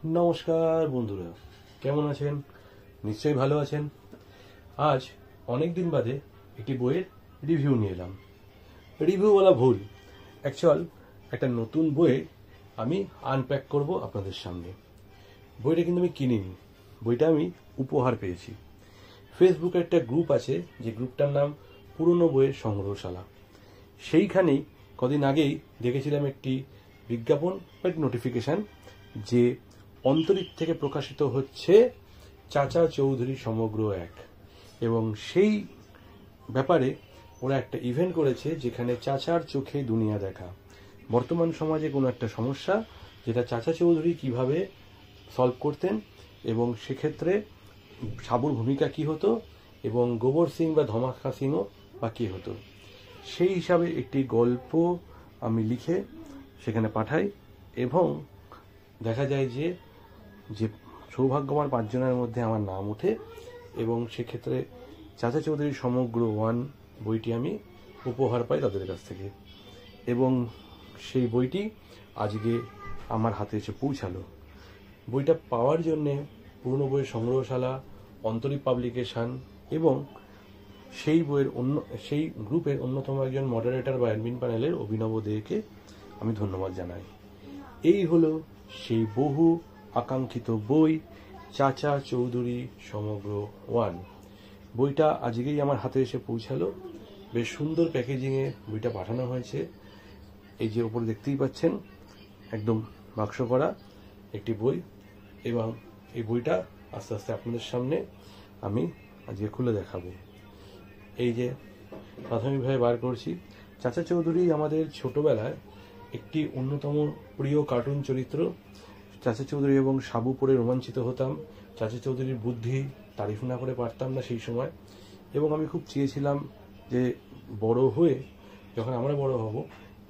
নমস্কার বন্ধুরা, কেমন আছেন? নিশ্চয়ই ভালো আছেন। আজ অনেক দিন বাদে একটি বইয়ের রিভিউ নিয়ে এলাম। রিভিউ বলা ভুল, অ্যাকচুয়াল একটা নতুন বইয়ে আমি আনপ্যাক করব আপনাদের সামনে। বইটা কিন্তু আমি কিনিনি, বইটা আমি উপহার পেয়েছি। ফেসবুকে একটা গ্রুপ আছে, যে গ্রুপটার নাম পুরনো বইয়ের সংগ্রহশালা। সেইখানেই কদিন আগেই দেখেছিলাম একটি বিজ্ঞাপন বা নোটিফিকেশন, যে অন্তরিক থেকে প্রকাশিত হচ্ছে চাচা চৌধুরী সমগ্র এক, এবং সেই ব্যাপারে ওরা একটা ইভেন্ট করেছে, যেখানে চাচার চোখে দুনিয়া দেখা, বর্তমান সমাজে কোনো একটা সমস্যা যেটা চাচা চৌধুরী কিভাবে সলভ করতেন, এবং সেক্ষেত্রে সাবুর ভূমিকা কি হতো, এবং গোবর সিং বা ধমাকা সিংও বা কি হতো, সেই হিসাবে একটি গল্প আমি লিখে সেখানে পাঠাই। এবং দেখা যায় যে সৌভাগ্যবান 5 জনের মধ্যে আমার নাম ওঠে, এবং সেক্ষেত্রে চাচা চৌধুরীর সমগ্র ওয়ান বইটি আমি উপহার পাই তাদের কাছ থেকে। এবং সেই বইটি আজকে আমার হাতে এসে পৌঁছালো। বইটা পাওয়ার জন্যে পুরনো বইয়ের সংগ্রহশালা, অন্তরিক পাবলিকেশন এবং সেই গ্রুপের অন্যতম একজন মডারেটর বা অ্যাডমিন প্যানেলের অভিনব দেকে আমি ধন্যবাদ জানাই। এই হলো সেই বহু আকাঙ্ক্ষিত বই, চাচা চৌধুরী সমগ্র ওয়ান। বইটা আজকেই আমার হাতে এসে পৌঁছালো। বেশ সুন্দর প্যাকেজিংয়ে বইটা পাঠানো হয়েছে। এই যে উপরে দেখতেই পাচ্ছেন, একদম বাক্স করা একটি বই, এবং এই বইটা আস্তে আস্তে আপনাদের সামনে আমি আজকে খুলে দেখাবো। এই যে প্রাথমিকভাবে বার করছি, চাচা চৌধুরী আমাদের ছোটবেলায় একটি অন্যতম প্রিয় কার্টুন চরিত্র। চাচা চৌধুরী এবং সাবু পড়ে রোমাঞ্চিত হতাম। চাচা চৌধুরীর বুদ্ধি তারিফ না করে পারতাম না সেই সময়, এবং আমি খুব চেয়েছিলাম যে বড় হয়ে যখন আমরা বড় হব,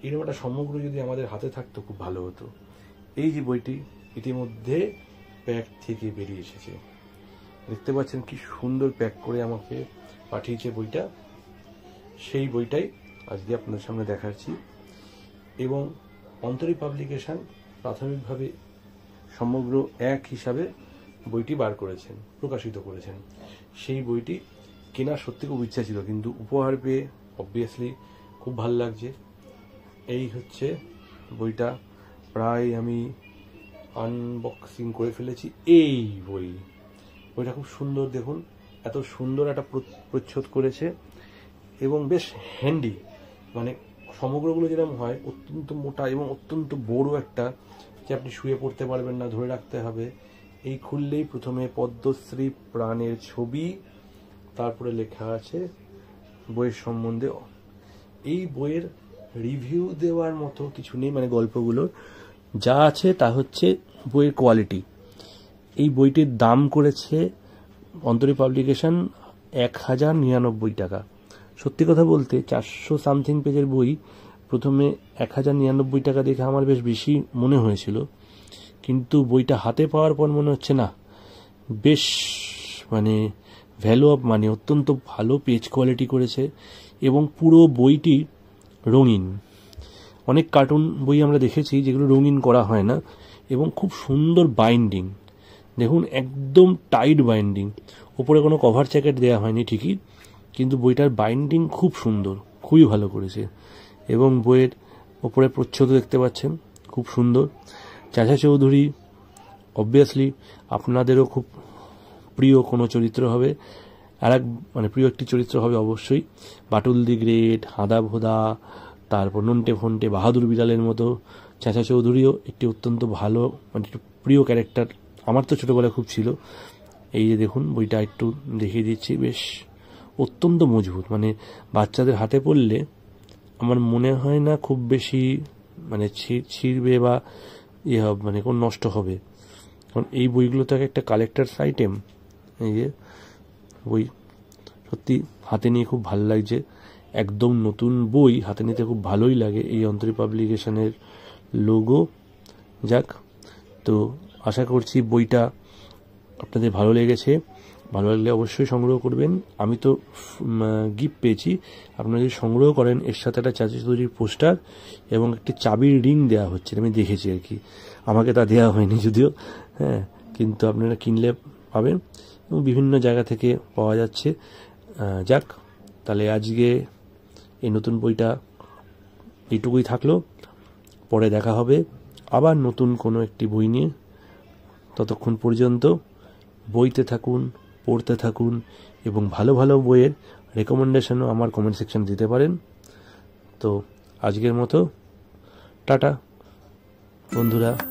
এরকম একটা সমগ্র যদি আমাদের হাতে থাকতো খুব ভালো হতো। এই যে বইটি ইতিমধ্যে প্যাক থেকে বেরিয়ে এসেছে, দেখতে পাচ্ছেন কি সুন্দর প্যাক করে আমাকে পাঠিয়েছে বইটা। সেই বইটাই আজকে আপনাদের সামনে দেখাচ্ছি। এবং অন্তরিক পাবলিকেশন প্রাথমিকভাবে সমগ্র এক হিসাবে বইটি বার করেছেন, প্রকাশিত করেছেন। সেই বইটি কেনার সত্যি খুব ইচ্ছা ছিল, কিন্তু উপহার পেয়ে অবভিয়াসলি খুব ভালো লাগছে। এই হচ্ছে বইটা, প্রায় আমি আনবক্সিং করে ফেলেছি। এই বইটা খুব সুন্দর, দেখুন এত সুন্দর একটা প্রচ্ছদ করেছে, এবং বেশ হ্যান্ডি। মানে সমগ্রগুলো যেরকম হয় অত্যন্ত মোটা এবং অত্যন্ত বড় একটা, যে আপনি শুয়ে পড়তে পারবেন না, ধরে রাখতে হবে। এই খুললেই প্রথমে পদ্মশ্রী প্রাণের ছবি, তারপরে লেখা আছে বইয়ের সম্বন্ধে। এই বইয়ের রিভিউ দেওয়ার মতো কিছু নেই, মানে গল্পগুলোর যা আছে তা হচ্ছে বইয়ের কোয়ালিটি। এই বইটির দাম করেছে অন্তরিক পাবলিকেশন 1099 টাকা। সত্যি কথা বলতে 400 সামথিং পেজের বই প্রথমে 1099 টাকা দেখে আমার বেশ বেশি মনে হয়েছিল, কিন্তু বইটা হাতে পাওয়ার পর মনে হচ্ছে না, বেশ মানে ভ্যালু অফ মানি, অত্যন্ত ভালো পেজ কোয়ালিটি করেছে। এবং পুরো বইটি রঙিন। অনেক কার্টুন বই আমরা দেখেছি যেগুলো রঙিন করা হয় না, এবং খুব সুন্দর বাইন্ডিং, দেখুন একদম টাইট বাইন্ডিং। ওপরে কোনো কভার জ্যাকেট দেওয়া হয়নি ঠিকই, কিন্তু বইটার বাইন্ডিং খুব সুন্দর, খুবই ভালো করেছে। এবং বইয়ের ওপরে প্রচ্ছদ দেখতে পাচ্ছেন, খুব সুন্দর। চাচা চৌধুরী অবভিয়াসলি আপনাদেরও খুব প্রিয় কোনো চরিত্র হবে, মানে প্রিয় একটি চরিত্র হবে অবশ্যই। বাটুল দি গ্রেট, হাদা ভোদা, তারপর নন্টে ফন্টে, বাহাদুর বিড়ালের মতো চাচা চৌধুরীও একটি অত্যন্ত ভালো, মানে একটু প্রিয় ক্যারেক্টার। আমার তো ছোটোবেলায় খুব ছিল। এই যে দেখুন বইটা একটু দেখিয়ে দিচ্ছি, বেশ অত্যন্ত মজবুত, মানে বাচ্চাদের হাতে পড়লে আমার মনে হয় না খুব বেশি মানে ছিঁড়বে বা হবে, মানে কোন নষ্ট হবে। কারণ এই বইগুলো তো একটা কালেক্টার্স আইটেম। এই যে বই সত্যি হাতে নিয়ে খুব ভালো লাগছে, একদম নতুন বই হাতে নিতে খুব ভালোই লাগে। এই অন্তরিক পাবলিকেশনের লোগো। যাক, তো আশা করছি বইটা আপনাদের ভালো লেগেছে। ভালো লাগলে অবশ্যই সংগ্রহ করবেন। আমি তো গিফট পেয়েছি, আপনারা যদি সংগ্রহ করেন এর সাথে একটা চাচা চৌধুরীর পোস্টার এবং একটি চাবির রিং দেওয়া হচ্ছে, আমি দেখেছি আর কি। আমাকে তা দেওয়া হয়নি যদিও, হ্যাঁ, কিন্তু আপনারা কিনলে পাবেন এবং বিভিন্ন জায়গা থেকে পাওয়া যাচ্ছে। যাক, তাহলে আজকে এই নতুন বইটা এইটুকুই থাকলো। পরে দেখা হবে আবার নতুন কোনো একটি বই নিয়ে। ততক্ষণ পর্যন্ত বইতে থাকুন, পড়তে থাকুন এবং ভালো ভালো বইয়ের রেকমেন্ডেশনও আমার কমেন্ট সেকশন দিতে পারেন। তো আজকের মতো টাটা বন্ধুরা।